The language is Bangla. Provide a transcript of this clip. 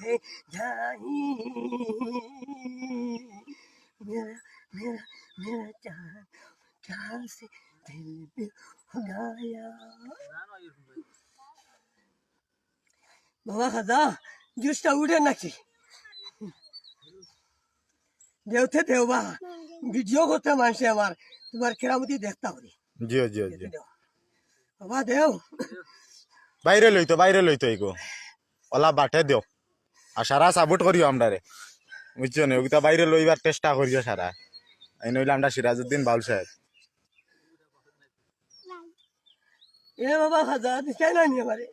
उठे जाई मेरा मेरा मेरा चांद चांद से दिल पे उड़ाया बाबा खाजा জুসটা উঠে নাকি দেওতে দেও বা ভিডিও করতে মানুষে আমার তোমার কেরামতি দেখতে হবে জিও জিও জিও বাবা দেও বাইরে লইতো এগো ওলা বাটে দিও আর সারা সাপোর্ট করিও আমরারে বুঝছো না ওটা বাইরে লইবার চেষ্টা করিও সারা এই নইলে আমরা সিরাজউদ্দিন বাউল সাহেব এ বাবা খাজা দিছাই না নি আমারে